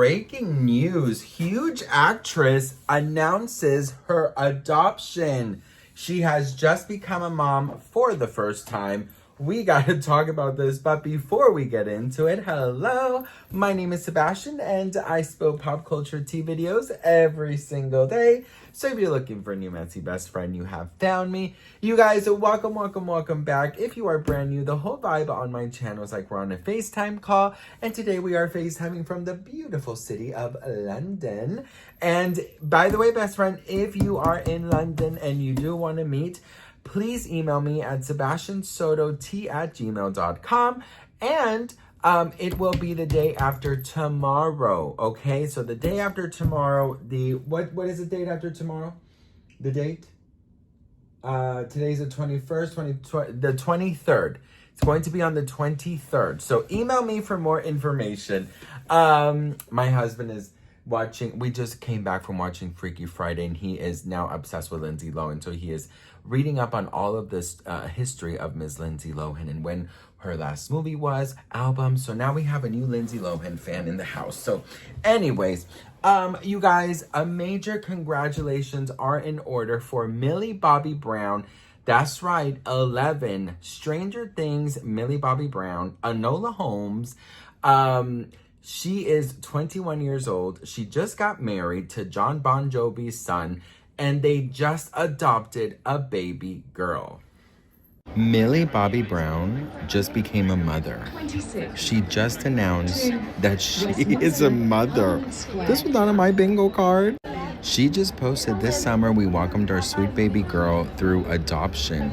breaking news. Huge actress announces her adoption. She has just become a mom for the first time. We got to talk about this, but before we get into it, hello, my name is Sebastian and I spill pop culture tea videos every single day. So if you're looking for a new messy best friend, you have found me. You guys, welcome back. If you are brand new, the whole vibe on my channel is like we're on a FaceTime call, and today we are FaceTiming from the beautiful city of London. And by the way, best friend, if you are in London and you do want to meet, please email me at sebastiansotot@gmail.com, and it will be the day after tomorrow, okay? So the day after tomorrow, what is the date after tomorrow? The date? Today's the 21st, the 23rd. It's going to be on the 23rd. So email me for more information. My husband is watching, we just came back from watching Freaky Friday, and he is now obsessed with Lindsay Lohan. So he is reading up on all of this history of Ms. Lindsay Lohan and when her last movie was, album. So now we have a new Lindsay Lohan fan in the house. So anyways, you guys, a major congratulations are in order for Millie Bobby Brown. That's right, 11. Stranger Things, Millie Bobby Brown, Enola Holmes. She is 21 years old. She just got married to John Bon Jovi's son, and they just adopted a baby girl. Millie Bobby Brown just became a mother. 26. She just announced that she is a mother. This was not on my bingo card. She just posted, this summer we welcomed our sweet baby girl through adoption.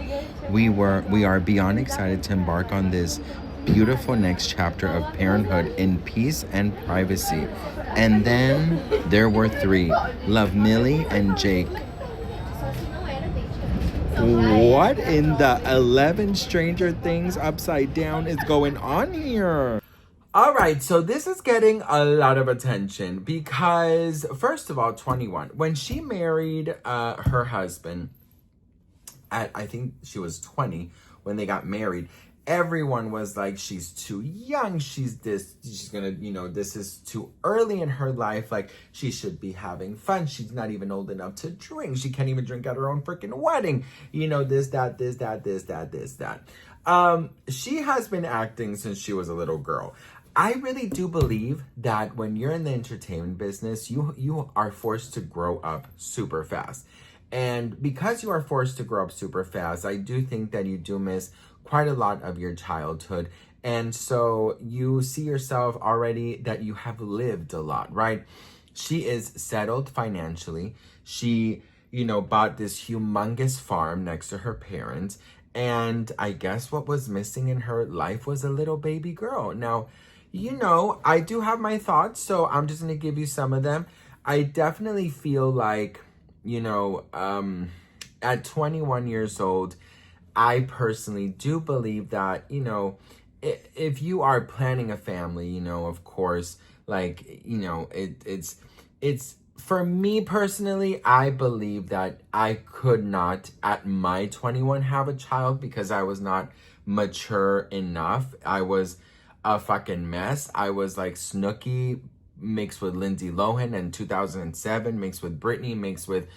We are beyond excited to embark on this beautiful next chapter of parenthood in peace and privacy. And then there were 3. Love, Millie and Jake. What in the 11 Stranger Things upside down is going on here? All right, so this is getting a lot of attention because, first of all, 21. When she married her husband, I think she was 20 when they got married, everyone was like, she's too young, she's gonna, this is too early in her life, like, she should be having fun, she's not even old enough to drink, she can't even drink at her own freaking wedding, this, that. She has been acting since she was a little girl. I really do believe that when you're in the entertainment business, you are forced to grow up super fast. And because you are forced to grow up super fast, I do think that you do miss quite a lot of your childhood. And so you see yourself already that you have lived a lot, right? She is settled financially. She, bought this humongous farm next to her parents. And I guess what was missing in her life was a little baby girl. Now, I do have my thoughts, so I'm just going to give you some of them. I definitely feel like, at 21 years old, I personally do believe that, if you are planning a family, of course, like, it's for me personally, I believe that I could not at my 21 have a child because I was not mature enough. I was a fucking mess. I was like Snooki mixed with Lindsay Lohan in 2007, mixed with Britney, mixed with,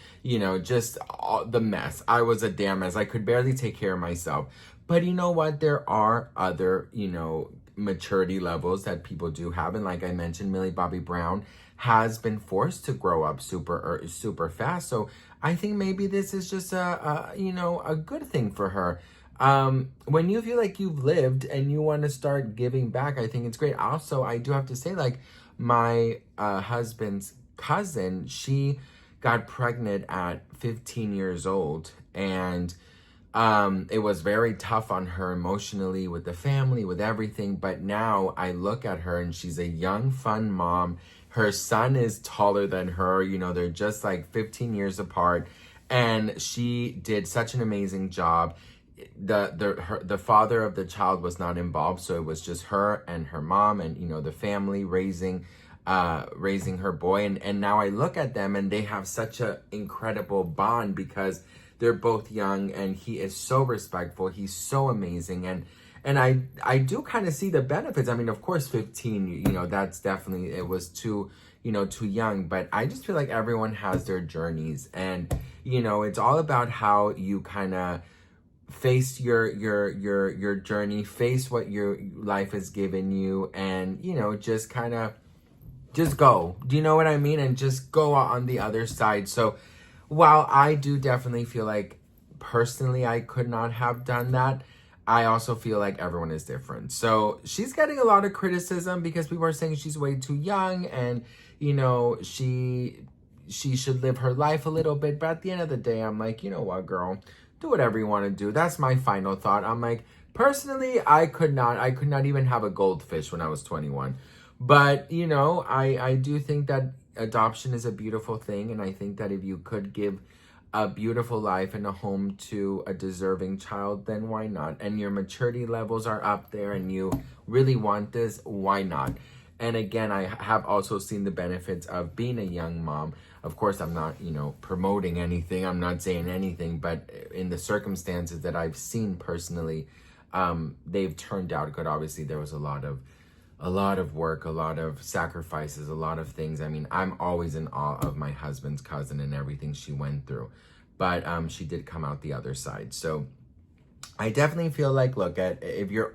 just all the mess. I was a damn mess. I could barely take care of myself. But you know what? There are other, maturity levels that people do have. And like I mentioned, Millie Bobby Brown has been forced to grow up super fast. So I think maybe this is just a good thing for her. When you feel like you've lived and you want to start giving back, I think it's great. Also, I do have to say, like, my husband's cousin, she got pregnant at 15 years old, and it was very tough on her emotionally, with the family, with everything. But now I look at her and she's a young, fun mom. Her son is taller than her, they're just like 15 years apart, and she did such an amazing job. The father of the child was not involved, so it was just her and her mom and the family raising her boy. And now I look at them and they have such an incredible bond because they're both young, and he is so respectful, he's so amazing, And I do kind of see the benefits. I mean, of course, 15, that's definitely, it was too, too young. But I just feel like everyone has their journeys. And, it's all about how you kind of face your journey, face what your life has given you, and, just kind of just go. Do you know what I mean? And just go on the other side. So while I do definitely feel like personally I could not have done that, I also feel like everyone is different. So she's getting a lot of criticism because people are saying she's way too young and, she should live her life a little bit. But at the end of the day, I'm like, you know what, girl? Do whatever you want to do. That's my final thought. I'm like, personally, I could not even have a goldfish when I was 21. But, I do think that adoption is a beautiful thing. And I think that if you could give a beautiful life and a home to a deserving child, then why not? And your maturity levels are up there and you really want this, why not? And again, I have also seen the benefits of being a young mom. Of course, I'm not, promoting anything. I'm not saying anything, but in the circumstances that I've seen personally, they've turned out good. Obviously, there was a lot of work, a lot of sacrifices, a lot of things. I mean, I'm always in awe of my husband's cousin and everything she went through, but she did come out the other side. So I definitely feel like, look, if you're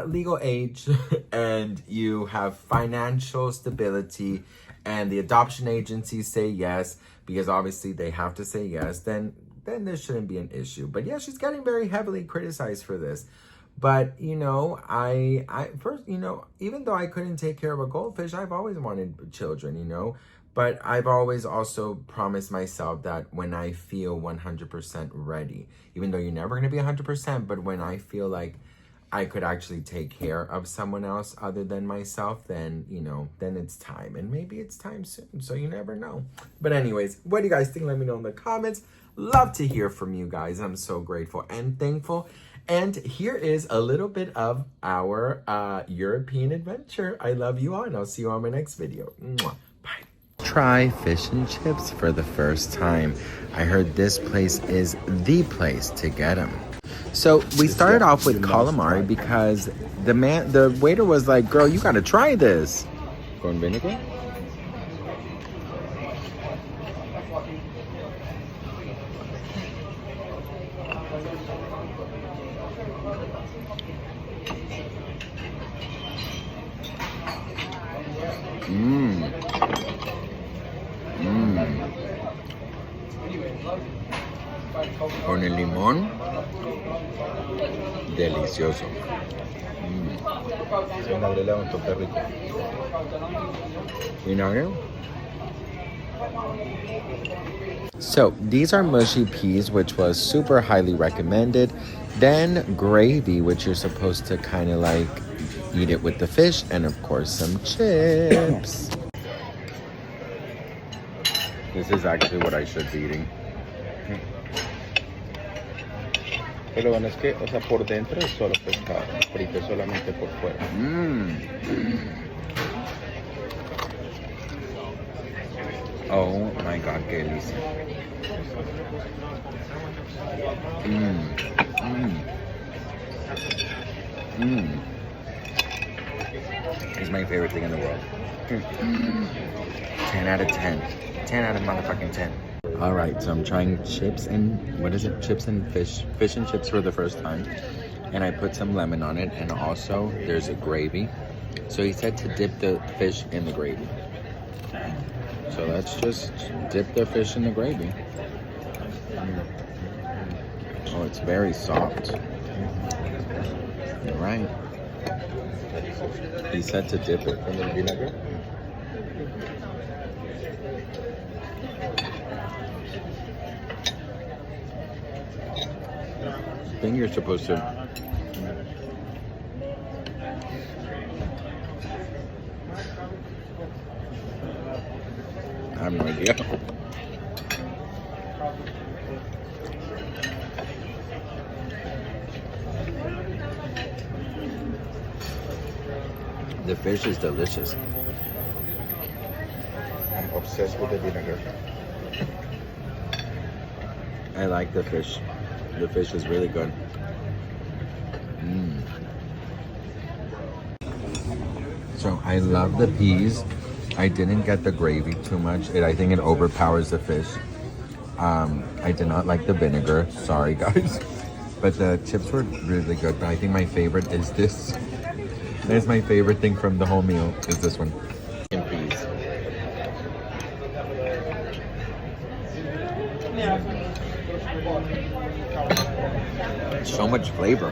legal age and you have financial stability and the adoption agencies say yes, because obviously they have to say yes, then there shouldn't be an issue. But yeah, she's getting very heavily criticized for this. But, I first, even though I couldn't take care of a goldfish, I've always wanted children, but I've always also promised myself that when I feel 100% ready, even though you're never going to be 100%, but when I feel like I could actually take care of someone else other than myself, then, then it's time. And maybe it's time soon, so you never know. But anyways, what do you guys think? Let me know in the comments. Love to hear from you guys. I'm so grateful and thankful. And here is a little bit of our European adventure. I love you all, and I'll see you on my next video. Mwah. Bye. Try fish and chips for the first time. I heard this place is the place to get them. So we started off with calamari because the waiter was like, girl, you gotta try this. Con vinegar? Con el limón, delicioso. Vinagre le da un toque rico. Vinagre. So these are mushy peas, which was super highly recommended. Then gravy, which you're supposed to kind of like eat it with the fish, and of course some chips. This is actually what I should be eating. Pero bueno, es que, o sea, por dentro es solo pescado, frito solamente por fuera. Oh my God, qué delicia. It's my favorite thing in the world. 10 out of 10. 10 out of motherfucking 10. All right, so I'm trying chips and, what is it? Chips and fish. Fish and chips for the first time. And I put some lemon on it. And also, there's a gravy. So he said to dip the fish in the gravy. So let's just dip the fish in the gravy. Oh, it's very soft. All right. He said to dip it in the vinegar. I think you're supposed to. I have no idea. The fish is delicious. I'm obsessed with the vinegar. I like the fish. The fish is really good. So I love the peas. I didn't get the gravy too much. I think it overpowers the fish. I did not like the vinegar. Sorry, guys. But the chips were really good. But I think my favorite is this. That's my favorite thing from the whole meal is this one. And peas. So much flavor.